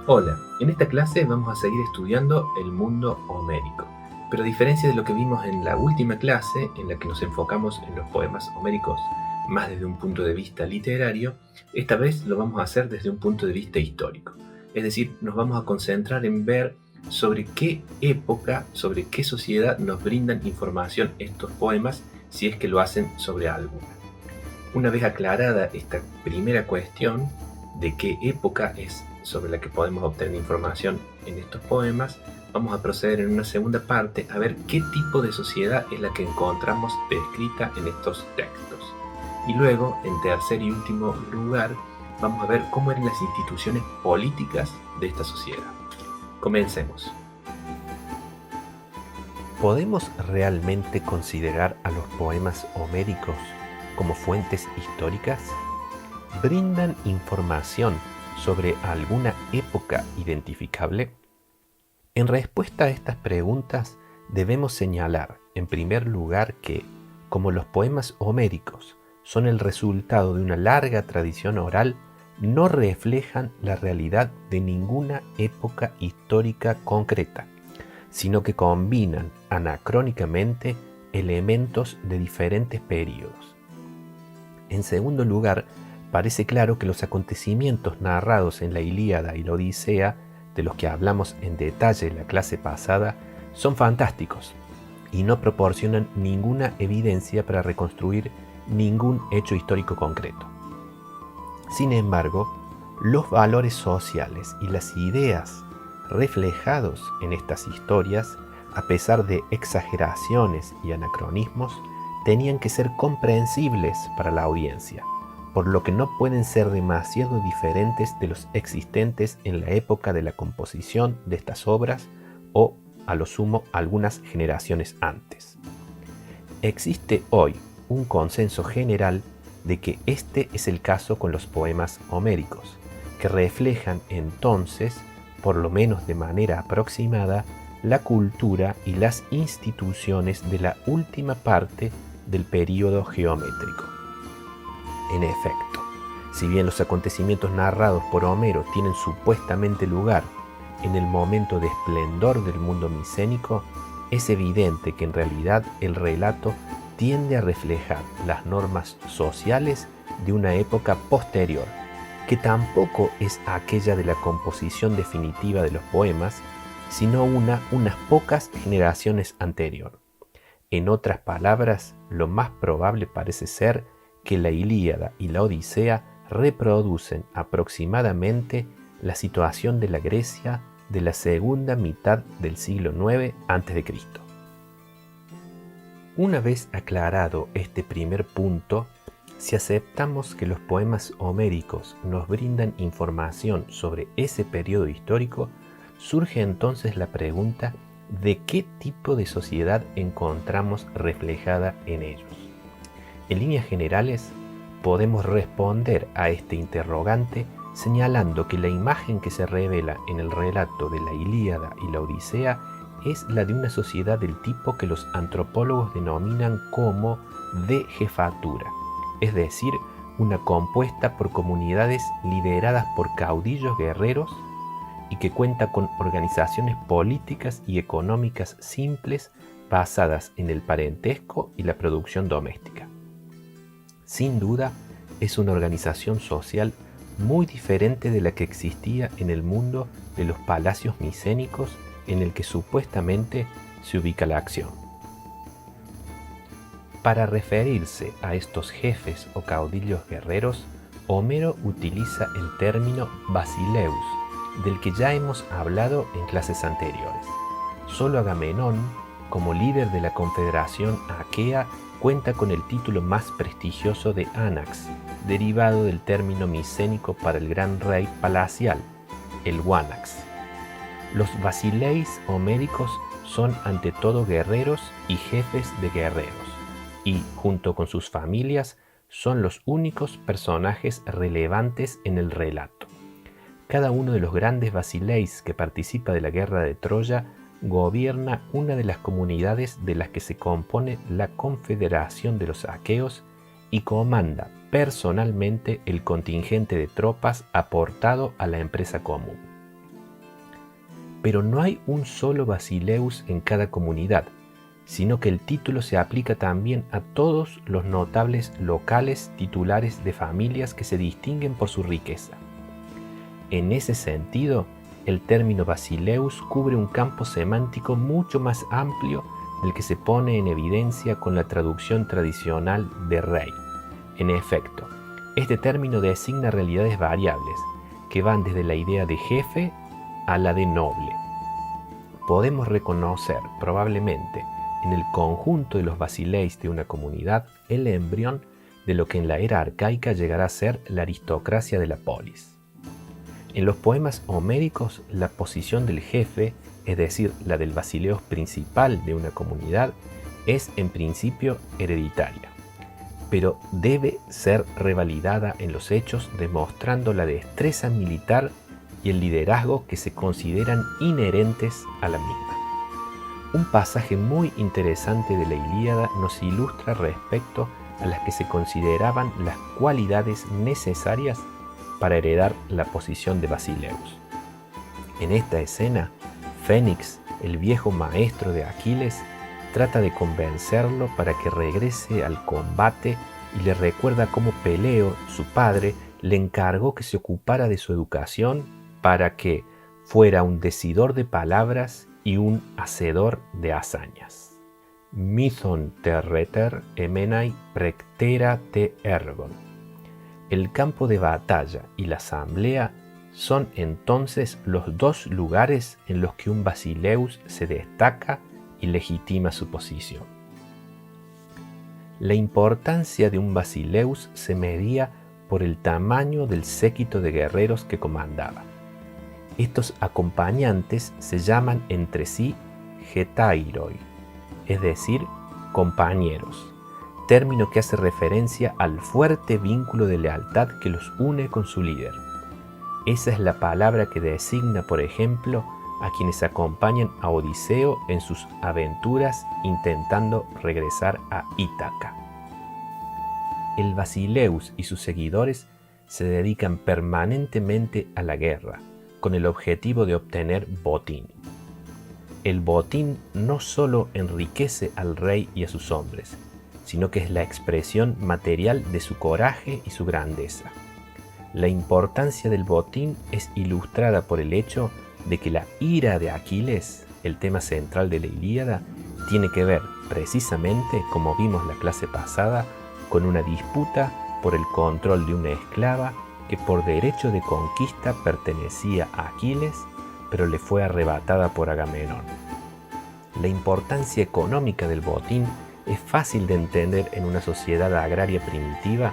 Hola, en esta clase vamos a seguir estudiando el mundo homérico, pero a diferencia de lo que vimos en la última clase, en la que nos enfocamos en los poemas homéricos más desde un punto de vista literario, esta vez lo vamos a hacer desde un punto de vista histórico. Es decir, nos vamos a concentrar en ver sobre qué época, sobre qué sociedad nos brindan información estos poemas, si es que lo hacen sobre alguna. Una vez aclarada esta primera cuestión de qué época es sobre la que podemos obtener información en estos poemas, vamos a proceder en una segunda parte a ver qué tipo de sociedad es la que encontramos descrita en estos textos. Y luego, en tercer y último lugar, vamos a ver cómo eran las instituciones políticas de esta sociedad. Comencemos. ¿Podemos realmente considerar a los poemas homéricos como fuentes históricas? ¿Brindan información sobre alguna época identificable? En respuesta a estas preguntas, debemos señalar, en primer lugar, que, como los poemas homéricos son el resultado de una larga tradición oral, no reflejan la realidad de ninguna época histórica concreta, sino que combinan anacrónicamente elementos de diferentes periodos. En segundo lugar, parece claro que los acontecimientos narrados en la Ilíada y la Odisea, de los que hablamos en detalle en la clase pasada, son fantásticos y no proporcionan ninguna evidencia para reconstruir ningún hecho histórico concreto. Sin embargo, los valores sociales y las ideas reflejados en estas historias, a pesar de exageraciones y anacronismos, tenían que ser comprensibles para la audiencia, por lo que no pueden ser demasiado diferentes de los existentes en la época de la composición de estas obras o, a lo sumo, algunas generaciones antes. Existe hoy un consenso general de que este es el caso con los poemas homéricos, que reflejan entonces, por lo menos de manera aproximada, la cultura y las instituciones de la última parte del período geométrico. En efecto, si bien los acontecimientos narrados por Homero tienen supuestamente lugar en el momento de esplendor del mundo micénico, es evidente que en realidad el relato tiende a reflejar las normas sociales de una época posterior, que tampoco es aquella de la composición definitiva de los poemas, sino unas pocas generaciones anterior. En otras palabras, lo más probable parece ser que la Ilíada y la Odisea reproducen aproximadamente la situación de la Grecia de la segunda mitad del siglo IX a.C. Una vez aclarado este primer punto, si aceptamos que los poemas homéricos nos brindan información sobre ese periodo histórico, surge entonces la pregunta de qué tipo de sociedad encontramos reflejada en ellos. En líneas generales, podemos responder a este interrogante señalando que la imagen que se revela en el relato de la Ilíada y la Odisea es la de una sociedad del tipo que los antropólogos denominan como de jefatura, es decir, una compuesta por comunidades lideradas por caudillos guerreros y que cuenta con organizaciones políticas y económicas simples basadas en el parentesco y la producción doméstica. Sin duda, es una organización social muy diferente de la que existía en el mundo de los palacios micénicos en el que supuestamente se ubica la acción. Para referirse a estos jefes o caudillos guerreros, Homero utiliza el término basileus, del que ya hemos hablado en clases anteriores. Solo Agamenón, como líder de la confederación aquea, cuenta con el título más prestigioso de Anax, derivado del término micénico para el gran rey palacial, el Wanax. Los basileis homéricos son ante todo guerreros y jefes de guerreros, y, junto con sus familias, son los únicos personajes relevantes en el relato. Cada uno de los grandes basileis que participa de la guerra de Troya gobierna una de las comunidades de las que se compone la confederación de los aqueos y comanda personalmente el contingente de tropas aportado a la empresa común. Pero no hay un solo Basileus en cada comunidad, sino que el título se aplica también a todos los notables locales titulares de familias que se distinguen por su riqueza. En ese sentido, el término Basileus cubre un campo semántico mucho más amplio del que se pone en evidencia con la traducción tradicional de rey. En efecto, este término designa realidades variables, que van desde la idea de jefe a la de noble. Podemos reconocer probablemente en el conjunto de los basileis de una comunidad el embrión de lo que en la era arcaica llegará a ser la aristocracia de la polis. En los poemas homéricos, la posición del jefe, es decir, la del basileus principal de una comunidad, es en principio hereditaria, pero debe ser revalidada en los hechos demostrando la destreza militar y el liderazgo que se consideran inherentes a la misma. Un pasaje muy interesante de la Ilíada nos ilustra respecto a las que se consideraban las cualidades necesarias para heredar la posición de Basileus. En esta escena, Fénix, el viejo maestro de Aquiles, trata de convencerlo para que regrese al combate y le recuerda cómo Peleo, su padre, le encargó que se ocupara de su educación para que fuera un decidor de palabras y un hacedor de hazañas. Mithon te reter emenai prectera te ergon. El campo de batalla y la asamblea son entonces los dos lugares en los que un Basileus se destaca y legitima su posición. La importancia de un Basileus se medía por el tamaño del séquito de guerreros que comandaba. Estos acompañantes se llaman entre sí getairoi, es decir, compañeros, término que hace referencia al fuerte vínculo de lealtad que los une con su líder. Esa es la palabra que designa, por ejemplo, a quienes acompañan a Odiseo en sus aventuras intentando regresar a Ítaca. El Basileus y sus seguidores se dedican permanentemente a la guerra, con el objetivo de obtener botín. El botín no solo enriquece al rey y a sus hombres, sino que es la expresión material de su coraje y su grandeza. La importancia del botín es ilustrada por el hecho de que la ira de Aquiles, el tema central de la Ilíada, tiene que ver precisamente, como vimos la clase pasada, con una disputa por el control de una esclava que por derecho de conquista pertenecía a Aquiles, pero le fue arrebatada por Agamenón. La importancia económica del botín es fácil de entender en una sociedad agraria primitiva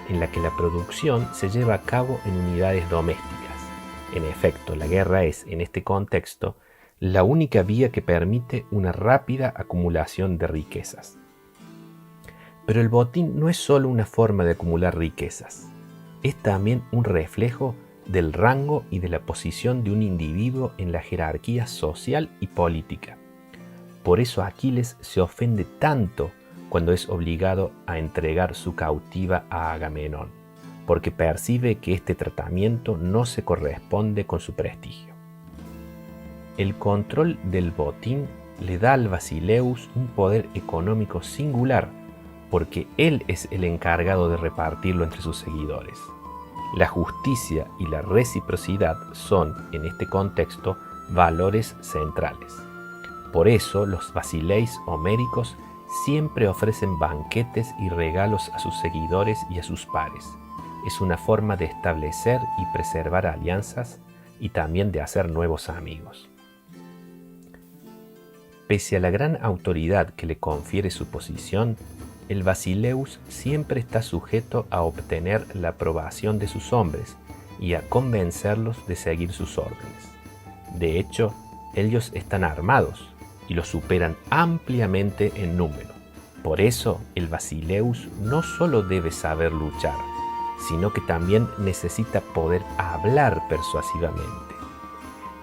en la que la producción se lleva a cabo en unidades domésticas. En efecto, la guerra es, en este contexto, la única vía que permite una rápida acumulación de riquezas. Pero el botín no es solo una forma de acumular riquezas, es también un reflejo del rango y de la posición de un individuo en la jerarquía social y política. Por eso Aquiles se ofende tanto cuando es obligado a entregar su cautiva a Agamenón, porque percibe que este tratamiento no se corresponde con su prestigio. El control del botín le da al Basileus un poder económico singular, porque él es el encargado de repartirlo entre sus seguidores. La justicia y la reciprocidad son, en este contexto, valores centrales. Por eso, los basileis homéricos siempre ofrecen banquetes y regalos a sus seguidores y a sus pares. Es una forma de establecer y preservar alianzas y también de hacer nuevos amigos. Pese a la gran autoridad que le confiere su posición, el Basileus siempre está sujeto a obtener la aprobación de sus hombres y a convencerlos de seguir sus órdenes. De hecho, ellos están armados y los superan ampliamente en número. Por eso, el Basileus no solo debe saber luchar, sino que también necesita poder hablar persuasivamente.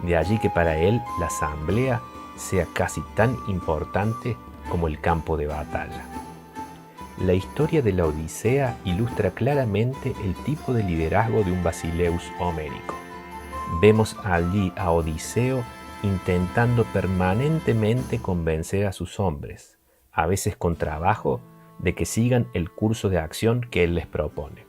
De allí que para él la asamblea sea casi tan importante como el campo de batalla. La historia de la Odisea ilustra claramente el tipo de liderazgo de un Basileus homérico. Vemos allí a Odiseo intentando permanentemente convencer a sus hombres, a veces con trabajo, de que sigan el curso de acción que él les propone.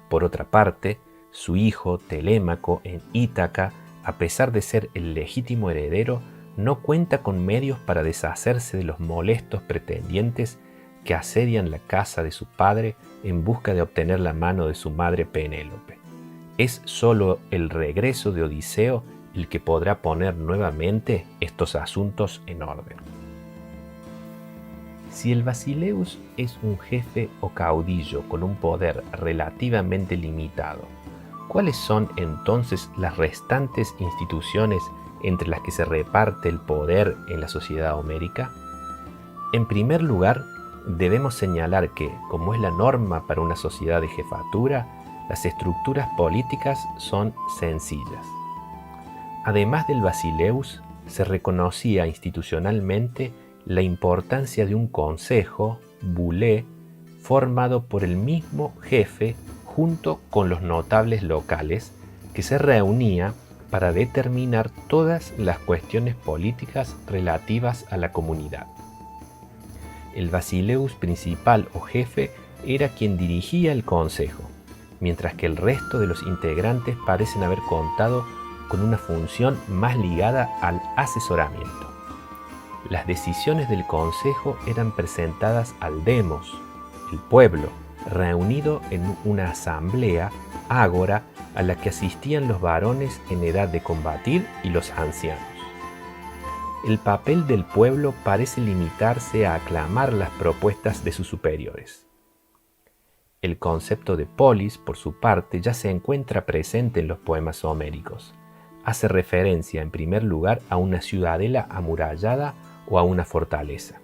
Por otra parte, su hijo Telémaco en Ítaca, a pesar de ser el legítimo heredero, no cuenta con medios para deshacerse de los molestos pretendientes que asedian la casa de su padre en busca de obtener la mano de su madre Penélope. Es solo el regreso de Odiseo el que podrá poner nuevamente estos asuntos en orden. Si el Basileus es un jefe o caudillo con un poder relativamente limitado, ¿cuáles son entonces las restantes instituciones entre las que se reparte el poder en la sociedad homérica? En primer lugar, debemos señalar que, como es la norma para una sociedad de jefatura, las estructuras políticas son sencillas. Además del Basileus, se reconocía institucionalmente la importancia de un consejo, bulé, formado por el mismo jefe junto con los notables locales, que se reunía para determinar todas las cuestiones políticas relativas a la comunidad. El Basileus principal o jefe era quien dirigía el consejo, mientras que el resto de los integrantes parecen haber contado con una función más ligada al asesoramiento. Las decisiones del consejo eran presentadas al demos, el pueblo, reunido en una asamblea, ágora, a la que asistían los varones en edad de combatir y los ancianos. El papel del pueblo parece limitarse a aclamar las propuestas de sus superiores. El concepto de polis, por su parte, ya se encuentra presente en los poemas homéricos. Hace referencia, en primer lugar, a una ciudadela amurallada o a una fortaleza.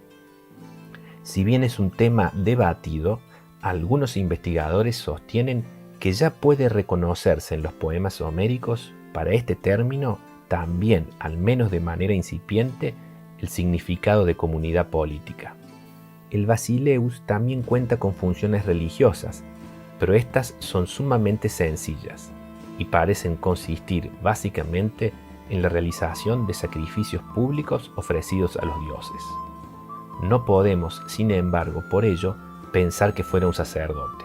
Si bien es un tema debatido, algunos investigadores sostienen que ya puede reconocerse en los poemas homéricos, para este término, también, al menos de manera incipiente, el significado de comunidad política. El Basileus también cuenta con funciones religiosas, pero estas son sumamente sencillas y parecen consistir básicamente en la realización de sacrificios públicos ofrecidos a los dioses. No podemos, sin embargo, por ello, pensar que fuera un sacerdote.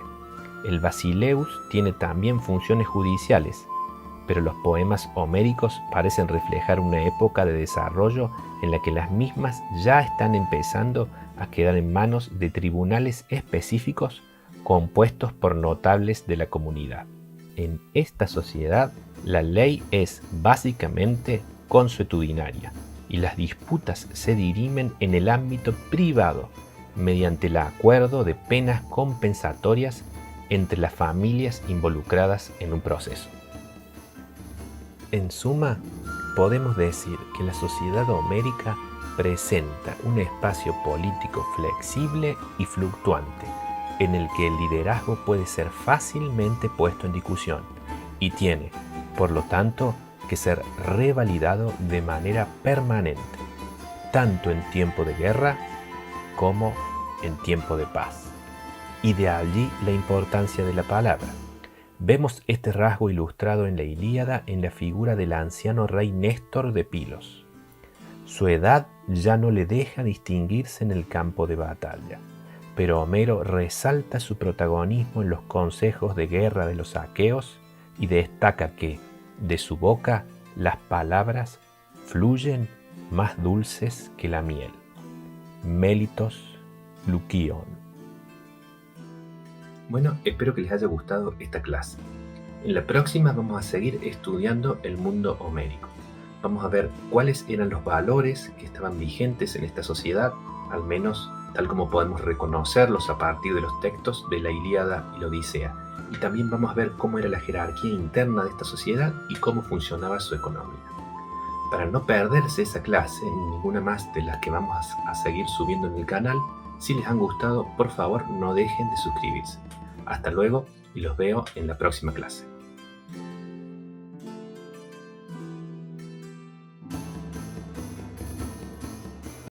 El Basileus tiene también funciones judiciales, pero los poemas homéricos parecen reflejar una época de desarrollo en la que las mismas ya están empezando a quedar en manos de tribunales específicos compuestos por notables de la comunidad. En esta sociedad, la ley es básicamente consuetudinaria y las disputas se dirimen en el ámbito privado mediante el acuerdo de penas compensatorias entre las familias involucradas en un proceso. En suma, podemos decir que la sociedad homérica presenta un espacio político flexible y fluctuante, en el que el liderazgo puede ser fácilmente puesto en discusión y tiene, por lo tanto, que ser revalidado de manera permanente, tanto en tiempo de guerra como en tiempo de paz. Y de allí la importancia de la palabra. Vemos este rasgo ilustrado en la Ilíada en la figura del anciano rey Néstor de Pilos. Su edad ya no le deja distinguirse en el campo de batalla, pero Homero resalta su protagonismo en los consejos de guerra de los aqueos y destaca que, de su boca, las palabras fluyen más dulces que la miel. Melitos Lukion. Bueno, espero que les haya gustado esta clase. En la próxima vamos a seguir estudiando el mundo homérico. Vamos a ver cuáles eran los valores que estaban vigentes en esta sociedad, al menos tal como podemos reconocerlos a partir de los textos de la Ilíada y la Odisea. Y también vamos a ver cómo era la jerarquía interna de esta sociedad y cómo funcionaba su economía. Para no perderse esa clase ni ninguna más de las que vamos a seguir subiendo en el canal, si les han gustado, por favor no dejen de suscribirse. Hasta luego y los veo en la próxima clase.